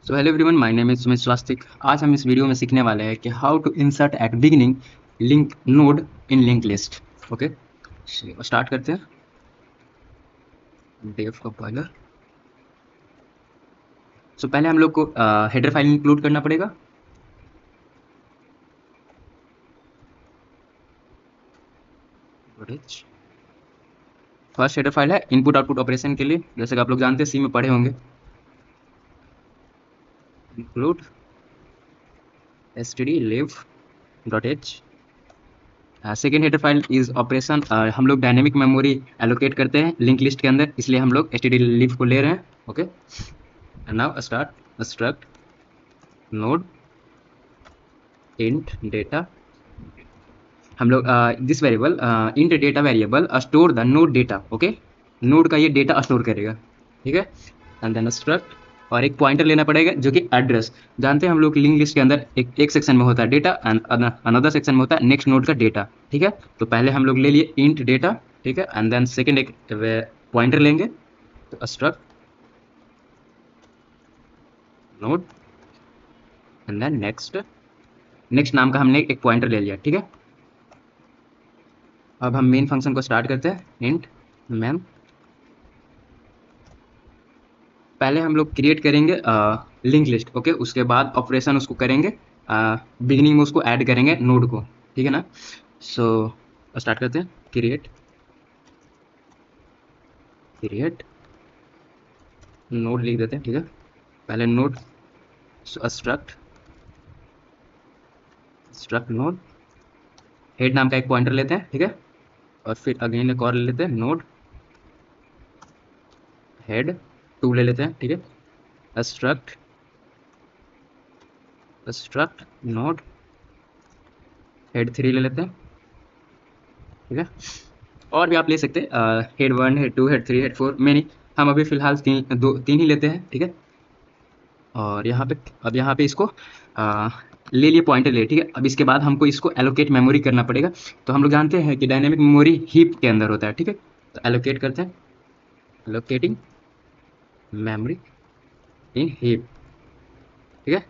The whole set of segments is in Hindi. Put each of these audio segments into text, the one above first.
So hello everyone, my name is Sumit Swastik. आज हम इस वीडियो में सीखने वाले हैं कि how to insert at beginning link node in link list. Okay, start करते हैं। Dave compiler. सो पहले हम लोग को हेडर फाइल इंक्लूड करना पड़ेगा। फर्स्ट हेडर फाइल है इनपुट आउटपुट ऑपरेशन के लिए, जैसे कि आप लोग जानते हैं, सी में पढ़े होंगे। Include stdlib.h। Second header file is operation. हम लोग डायनेमिक मेमोरी एलोकेट करते हैं लिंक लिस्ट के अंदर, इसलिए हम लोग stdlib को ले रहे हैं। Okay, and now start struct node int data. हम लोग this variable int data variable store the node data. Okay, node का ये डेटा स्टोर करेगा, ठीक है। एंड देन स्ट्रक्ट, और एक पॉइंटर लेना पड़ेगा जो कि एड्रेस। जानते हैं हम लोग लिंक लिस्ट के अंदर एक सेक्शन में होता है डेटा एंड अनदर सेक्शन में होता है नेक्स्ट नोड का डेटा, ठीक है। तो पहले हम लोग ले लिए इंट डेटा, ठीक है, एंड देन सेकेंड एक पॉइंटर लेंगे, तो struct node and then next नाम का हमने एक पॉइंटर ले लिया, ठीक है। अब हम मेन फंक्शन को स्टार्ट करते हैं। इंट मैम, पहले हम लोग क्रिएट करेंगे लिंक लिस्ट। ओके, उसके बाद ऑपरेशन उसको करेंगे, बिगिनिंग में उसको ऐड करेंगे नोड को, ठीक है ना। सो स्टार्ट करते हैं। क्रिएट नोड लिख देते हैं, ठीक है। पहले नोड स्ट्रक्ट नोड हेड नाम का एक पॉइंटर लेते हैं, ठीक है, और फिर अगेन एक और ले लेते हैं नोड हेड 2 ले लेते हैं, ठीक है। स्ट्रक्ट नोड हेड 3 ले लेते हैं, ठीक है। और भी आप ले सकते हैं, हेड 1 हेड 2 हेड 3 हेड 4 में नहीं, हम अभी फिलहाल तीन ही लेते हैं, ठीक है। और यहाँ पे इसको ले लिए पॉइंटर ले, ठीक है। अब इसके बाद हमको इसको एलोकेट मेमोरी करना पड़ेगा। तो हम लोग जानते हैं कि डायनेमिक मेमोरी हीप के अंदर होता है, ठीक है। तो एलोकेट करते हैं, एलोकेटिंग मेमोरी इन हीप, ठीक है।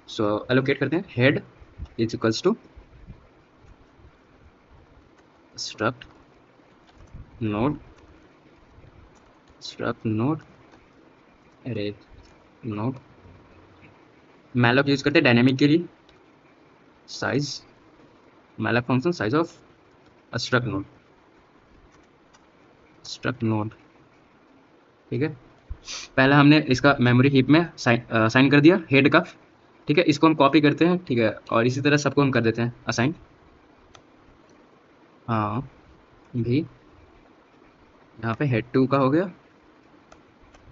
सो एलोकेट करते हैं। Head is equals to struct node अरे नोड मैलॉक यूज करते हैं डायनेमिक के लिए। Size malloc function size of struct node, ठीक है। पहले हमने इसका मेमोरी हीप में साइन कर दिया हेड का, ठीक है। इसको हम कॉपी करते हैं, ठीक है, और इसी तरह सबको हम कर देते हैं असाइन। हाँ, भी यहाँ पे हेड 2 का हो गया,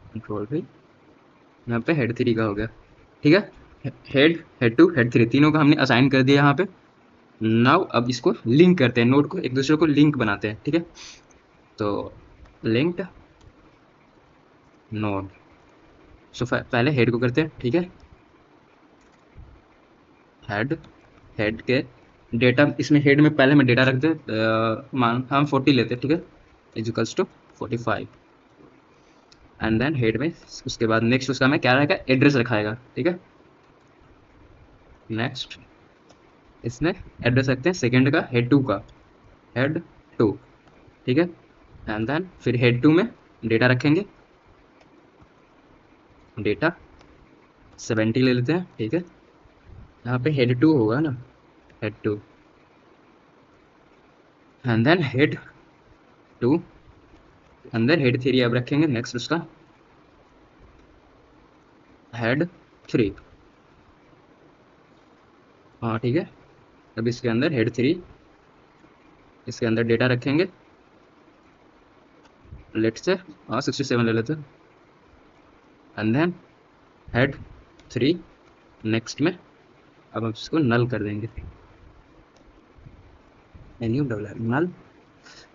कंट्रोल भी यहाँ पे हेड 3 का हो गया, ठीक है। हेड 2 हेड 3 तीनों का हमने असाइन कर दिया यहाँ पे। नाउ अब इसको लिंक करते हैं, नोड को एक दूसरे को लिंक बनाते हैं, ठीक है। तो लिंक्ड नोड, सो पहले हेड को करते हैं, ठीक है। हेड के डेटा, इसमें हेड में पहले में डेटा रखते हैं, मान हम 40 लेते हैं, ठीक है, equals to 45। And then head में उसके बाद नेक्स्ट उसका में क्या रहेगा, एड्रेस रखाएगा, ठीक है। नेक्स्ट इसमें एड्रेस रखते हैं सेकेंड का, हेड 2 का, हेड 2, ठीक है। एंड देन फिर हेड 2 में डेटा रखेंगे, डेटा 70 ले लेते हैं, ठीक है। यहाँ पे हेड 2 होगा ना, हेड 2, एंड देन हेड 2 अंदर हेड 3 अब रखेंगे। नेक्स्ट उसका हेड 3, हाँ ठीक है। अब इसके अंदर हेड 3, इसके अंदर डेटा रखेंगे, लेट से 67 ले लेते हैं। एंड देन हेड 3 नेक्स्ट में अब हम इसको नल कर देंगे, नल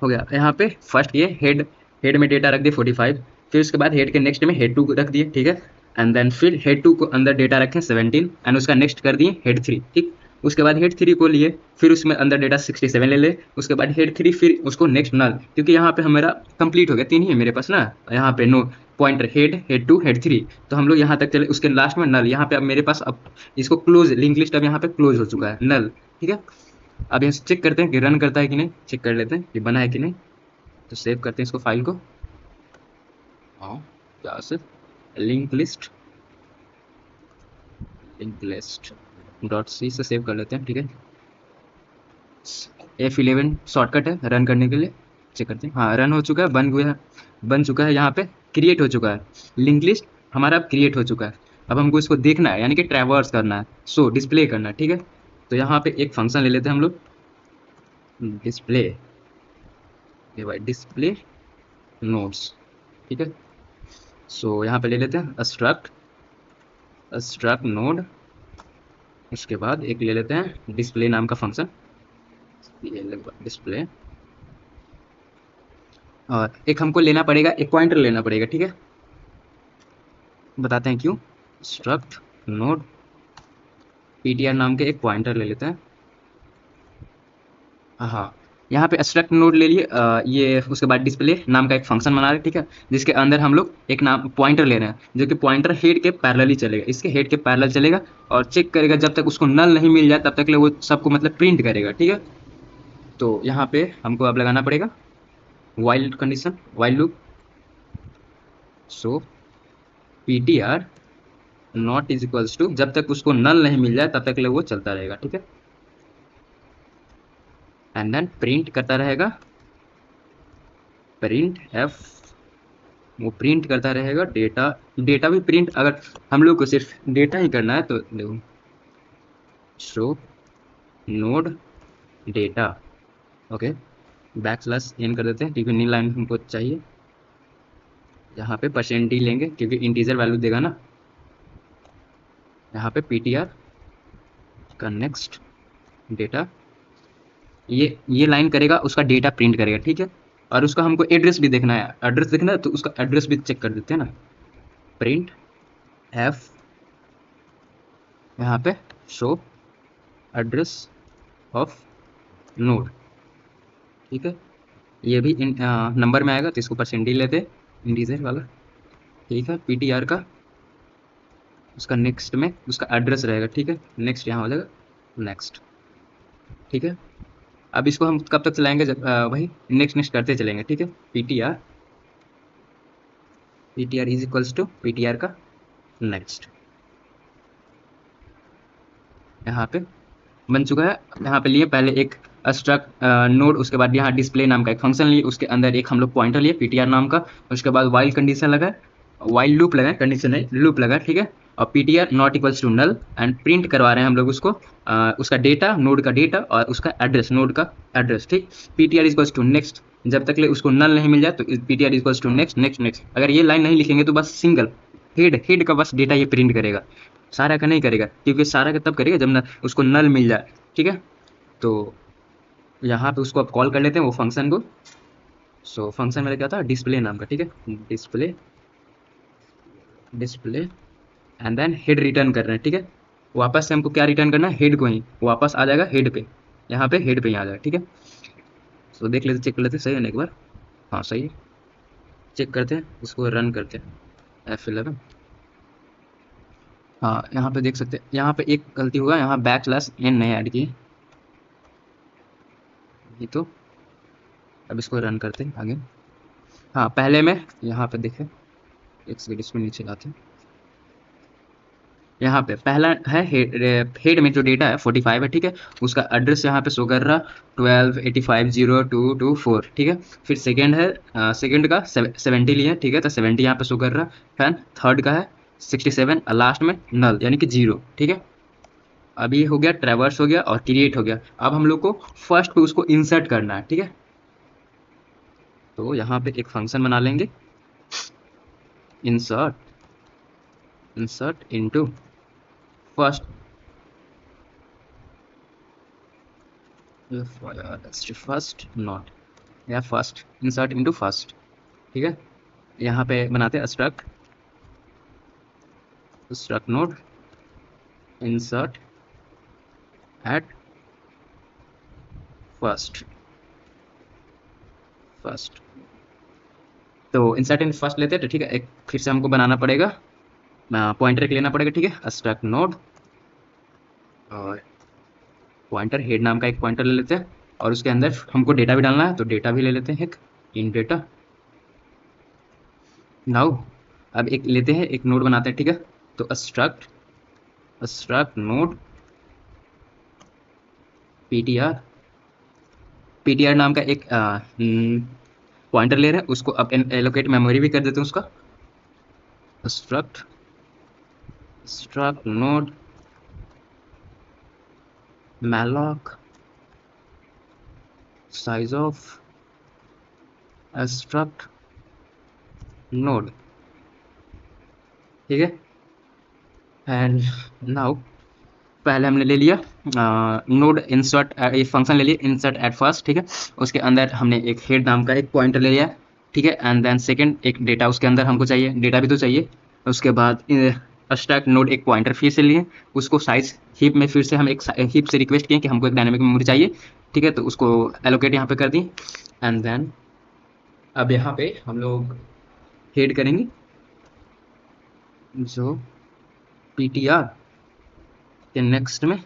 हो गया। यहाँ पे फर्स्ट ये हेड में डेटा रख दिए 45, फिर उसके बाद हेड के नेक्स्ट में हेड 2 रख दिए, ठीक है। एंड देन फिर हेड 2 को अंदर डेटा रखें 17, एंड उसका नेक्स्ट कर दिए हेड 3, ठीक। उसके बाद हेड 3 को लिए, फिर उसमें अंदर डेटा 67 ले ले, उसके बाद हेड 3 फिर उसको नेक्स्ट नल, क्योंकि यहाँ पे हमारा कंप्लीट हो गया, 3 ही है मेरे पास ना, यहाँ पे नो पॉइंटर हेड 2 हेड 3, तो हम लोग यहाँ तक चले, उसके लास्ट में नल। यहाँ पे अब मेरे पास अब इसको क्लोज, लिंक लिस्ट अब यहाँ पे क्लोज हो चुका है, नल। ठीक है, अब यहाँ से चेक करते हैं कि रन करता है कि नहीं, चेक कर लेते हैं कि बना है कि नहीं। तो सेव करते हैं इसको, फाइल को। हाँ, क्या से लिंक लिस्ट डॉट सी से सेव कर लेते हैं। ठीक है, F11 शॉर्टकट है रन करने के लिए। चेक करते हैं, हाँ रन हो चुका है, बन चुका है। यहाँ पे क्रिएट हो चुका है, लिंक लिस्ट हमारा अब क्रिएट हो चुका है। अब हमको इसको देखना है, यानी कि ट्रैवर्स करना है, सो डिस्प्ले करना है। ठीक है, तो यहाँ पे एक फंक्शन ले लेते हैं हम लोग, डिस्प्ले, ये भाई डिस्प्ले नोड्स। ठीक है, सो यहाँ पे ले लेते हैं स्ट्रक्ट नोड, उसके बाद एक ले लेते हैं डिस्प्ले नाम का फंक्शन, डिस्प्ले, और एक हमको लेना पड़ेगा, एक पॉइंटर लेना पड़ेगा। ठीक है, बताते हैं क्यों। स्ट्रक्ट नोड ptr नाम के एक पॉइंटर ले लेते हैं। हाँ, यहाँ पे स्ट्रक्ट नोड ले लिए, ये उसके बाद डिस्प्ले नाम का एक फंक्शन बना रहे हैं। ठीक है, जिसके अंदर हम लोग एक नाम पॉइंटर ले रहे हैं, जो कि पॉइंटर हेड के पैरेलली चलेगा, इसके हेड के पैरेलल चलेगा और चेक करेगा, जब तक उसको नल नहीं मिल जाए तब तक ले वो सबको मतलब प्रिंट करेगा। ठीक है, तो यहाँ पे हमको अब लगाना पड़ेगा while condition, while loop. So ptr not is equals to, जब तक उसको नल नहीं मिल जाए तब तक ले वो चलता रहेगा। ठीक है, एंड देन प्रिंट करता रहेगा, प्रिंट एफ, वो प्रिंट करता रहेगा डेटा। डेटा भी प्रिंट, अगर हम लोग को सिर्फ डेटा ही करना है तो देखो, show node data, okay, \n कर देते हैं क्योंकि न्यू लाइन हमको चाहिए। यहाँ पे %d लेंगे क्योंकि इंटीजर वैल्यू देगा ना। यहाँ पे ptr का नेक्स्ट डेटा, ये लाइन करेगा, उसका डेटा प्रिंट करेगा। ठीक है, और उसका हमको एड्रेस भी देखना है, एड्रेस देखना है तो उसका एड्रेस भी चेक कर देते हैं ना, प्रिंट एफ, यहाँ पे शो एड्रेस ऑफ नोड। ठीक है, ये भी नंबर में आएगा तो इसको % लेते हैं, इंटीजर वाला। ठीक है, ptr का उसका नेक्स्ट में उसका एड्रेस रहेगा। ठीक है, नेक्स्ट यहाँ हो जाएगा, नेक्स्ट। ठीक है, अब इसको हम कब तक चलाएंगे, जब वही नेक्स्ट नेक्स्ट करते चलेंगे। ठीक है, ptr is equals to ptr का नेक्स्ट, यहाँ पे बन चुका है। यहाँ पे लिए पहले एक स्ट्रक्ट नोड, उसके बाद यहाँ डिस्प्ले नाम का एक फंक्शन लिए, उसके अंदर एक हम लोग पॉइंटर लिए ptr नाम का, उसके बाद वाइल कंडीशन लगाए, वाइल लूप लगाए, कंडीशन है लूप लगा। ठीक है, और ptr not equals to null, and print करवा रहे हैं हम लोग उसको, उसका डेटा, नोड का डेटा और उसका एड्रेस, नोड का एड्रेस। ठीक, ptr इक्वल्स टू नेक्स्ट, जब तक ले उसको नल नहीं मिल जाए तो ptr equals to next next next. अगर ये लाइन नहीं लिखेंगे तो बस सिंगल हेड का बस डेटा ये प्रिंट करेगा, सारा का नहीं करेगा, क्योंकि सारा का तब करेगा जब न उसको नल मिल जाए। ठीक है, तो यहाँ पे उसको अब कॉल कर लेते हैं वो फंक्शन को। सो फंक्शन मेरा क्या था, डिस्प्ले नाम का। ठीक है, display and then head return कर रहे हैं। ठीक है, वापस से हमको क्या रिटर्न करना है, हेड को ही, वापस आ जाएगा हेड पे, यहाँ पे हेड पे ही आ जाएगा। ठीक है, सो देख लेते, चेक कर लेते, सही है ना एक बार। हाँ सही है, चेक करते हैं, इसको रन करते हैं F11। हाँ, यहाँ पे देख सकते हैं, यहाँ पे एक गलती होगा, यहाँ \n नहीं ऐड किए, ये तो। अब इसको रन करते हैं आगे। हाँ, पहले में यहाँ पे देखें, एक सेकंड इसमें नीचे लाते हैं। यहाँ पे पहला है हेड में जो डेटा है 45 है। ठीक है, उसका एड्रेस यहाँ पे शो कर रहा 12850224। ठीक है, फिर सेकंड है, सेकंड का 70 लिया। ठीक है, तो 70 यहाँ पे शो कर रहा। फैन थर्ड का है 67, लास्ट में नल यानी कि 0। ठीक है, अब ये हो गया, ट्रैवर्स हो गया और क्रिएट हो गया। अब हम लोग को फर्स्ट पे उसको इंसर्ट करना है। ठीक है, तो यहाँ पे एक फंक्शन बना लेंगे, insert into first, first not, या फर्स्ट इंसर्ट इनटू फर्स्ट। ठीक है, यहाँ पे बनाते हैं struct node insert at first, तो इंसर्ट इन फर्स्ट लेते हैं। तो ठीक है, एक फिर से हमको बनाना पड़ेगा, पॉइंटर एक लेना पड़ेगा, ठीक है, स्ट्रक्ट नोड और पॉइंटर हेड नाम का एक पॉइंटर ले लेते हैं, और उसके अंदर हमको डेटा भी डालना है तो डेटा भी ले लेते हैं एक इन डेटा। नाउ अब एक लेते हैं, एक नोड बनाते हैं, ठीक है, तो स्ट्रक्ट नोड पीटीआर नाम का एक पॉइंटर ले रहे हैं, उसको अब एलोकेट मेमोरी भी कर देते हैं उसका। Struct node malloc size of struct node, ठीक है। एंड नाउ पहले हमने ले लिया नोड इंसर्ट, एक फंक्शन ले लिया इंसर्ट एट फर्स्ट, ठीक है, उसके अंदर हमने एक हेड नाम का एक पॉइंटर ले लिया, ठीक है, एंड देन सेकंड एक डेटा उसके अंदर हमको चाहिए, डेटा भी तो चाहिए। उसके बाद स्टैक नोड एक पॉइंटर फिर से लिए, उसको साइज हीप में फिर से हम एक हीप से रिक्वेस्ट किए कि हमको एक डायनेमिक मेमोरी चाहिए, ठीक है, तो उसको एलोकेट यहाँ पे कर दी। एंड देन अब यहाँ पे हम लोग हेड करेंगे, जो पीटीआर के नेक्स्ट में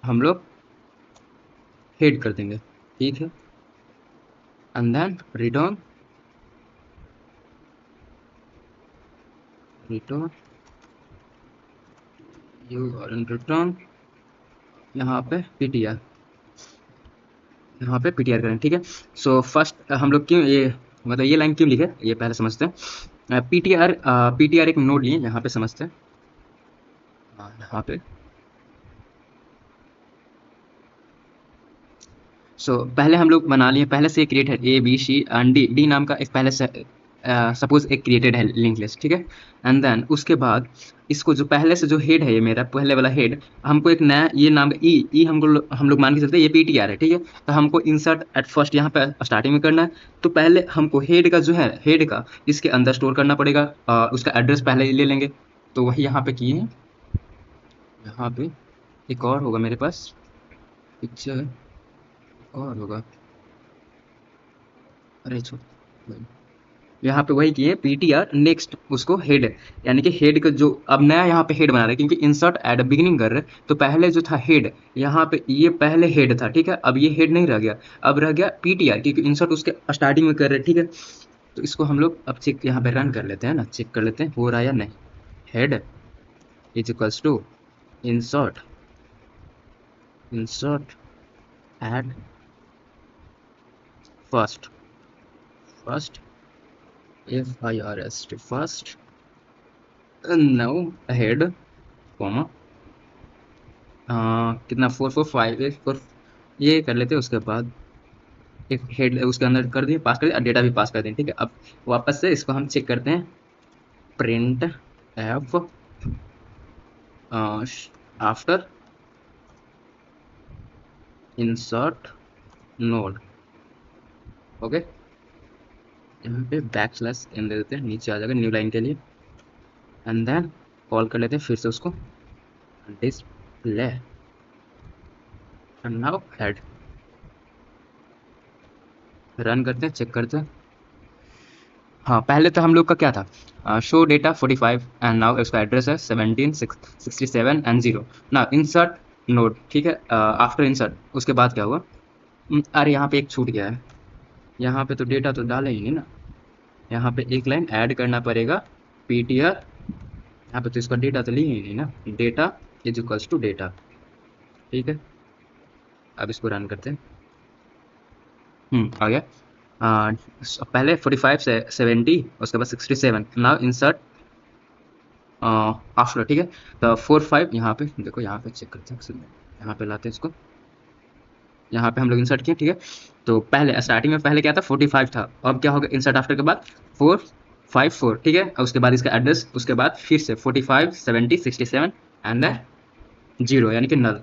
हम लोग हेड कर देंगे, ठीक है, एंड देन रिटर्न यू और रिटर्न यहाँ पे पीटीआर, यहाँ पे पीटीआर करें, ठीक है। सो फर्स्ट हम लोग क्यों ये मतलब ये लाइन क्यों लिखे ये पहले समझते हैं। पीटीआर एक नोड लिए, यहाँ पे समझते हैं, यहाँ पे पहले हम लोग बना लिए, पहले से क्रिएट है A B C and D नाम का एक पहले से सपोज एक क्रिएटेड है लिंक लिस्ट, ठीक है, एंड देन उसके बाद इसको जो पहले से जो हेड है, ये मेरा पहले वाला हेड, हमको एक नया ये नाम का ई हम लोग मान के चलते हैं ये पीटीआर है, ठीक है, तो हमको इंसर्ट एट फर्स्ट यहाँ पे स्टार्टिंग में करना है, तो पहले हमको हेड का जो है हेड का इसके अंदर स्टोर करना पड़ेगा, उसका एड्रेस पहले ले लेंगे, तो वही यहाँ पे किए हैं। यहाँ पे एक और होगा मेरे पास पिक्चर और होगा, अरे यहाँ पे वही किए पीटीआर नेक्स्ट उसको हेड, यानी कि हेड का जो अब नया यहाँ पे हेड बना रहे हैं, क्योंकि इंसर्ट एट बिगिनिंग कर रहे हैं, तो पहले जो था हेड यहाँ पे ये पहले हेड था, ठीक है, अब ये हेड नहीं रह गया, अब रह गया पीटीआर, क्योंकि इंसर्ट उसके स्टार्टिंग में कर रहे हैं, ठीक है। तो इसको हम लोग अब चेक यहाँ पे रन कर लेते हैं ना, चेक कर लेते हैं हो रहा है या नहीं। Head is equals to insert at first first now ahead comma कितना 4458 ये कर लेते हैं, उसके बाद एक हेड उसके अंदर कर दिए, पास कर दिया, डेटा भी पास कर दें, ठीक है। अब वापस से इसको हम चेक करते हैं, print F after insert node, okay, यहाँ पे बैक स्लैश एन दे देते हैं, नीचे आ जाएगा न्यू लाइन के लिए, एंड देन कॉल कर लेते हैं फिर से उसको display and now head, run करते हैं, चेक करते हैं। हाँ पहले तो हम लोग का क्या था, शो डेटा 45 एंड नाउ उसका एड्रेस है 1767 एंड 0 ना इंसर्ट नोड, ठीक है, आफ्टर इंसर्ट उसके बाद क्या हुआ, अरे यहाँ पे एक छूट गया है, यहाँ पे तो डेटा तो डाले ही नहीं ना, यहाँ पे एक लाइन ऐड करना पड़ेगा पीटीआर, यहाँ पे तो इसका डेटा तो लिए ही नहीं ना, data is equals to data, ठीक है। अब इसको रन करते हैं, आ गया, पहले 45 से 70 उसके बाद 67, नाउ इंसर्ट आफ्टर, ठीक है, तो 45 यहाँ पे देखो, यहाँ पे चेक करते हैं, यहाँ पे लाते हैं इसको, यहाँ पे हम लोग इंसर्ट किए, ठीक है, तो पहले स्टार्टिंग में पहले क्या था 45 था, अब क्या होगा इंसर्ट आफ्टर के बाद 454, ठीक है, और उसके बाद इसका एड्रेस, उसके बाद फिर से 45 70 67 एंड 0 यानी कि नल,